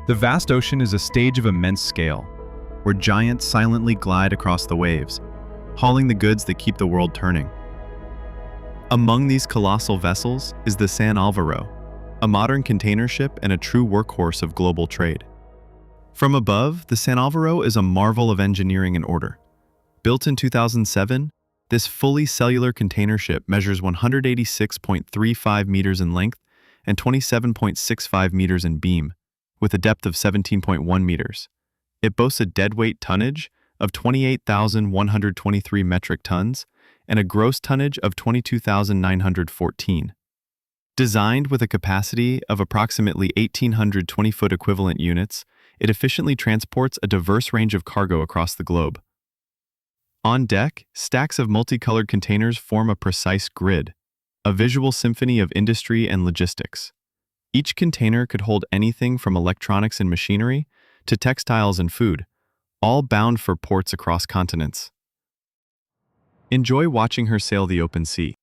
The vast ocean is a stage of immense scale, where giants silently glide across the waves, hauling the goods that keep the world turning. Among these colossal vessels is the San Álvaro, a modern container ship and a true workhorse of global trade. From above, the San Álvaro is a marvel of engineering and order. Built in 2007, this fully cellular container ship measures 186.35 meters in length and 27.65 meters in beam, with a depth of 17.1 meters. It boasts a deadweight tonnage of 28,123 metric tons and a gross tonnage of 22,914. Designed with a capacity of approximately 1,800 20-foot equivalent units, it efficiently transports a diverse range of cargo across the globe. On deck, stacks of multicolored containers form a precise grid, a visual symphony of industry and logistics. Each container could hold anything from electronics and machinery to textiles and food, all bound for ports across continents. Enjoy watching her sail the open sea.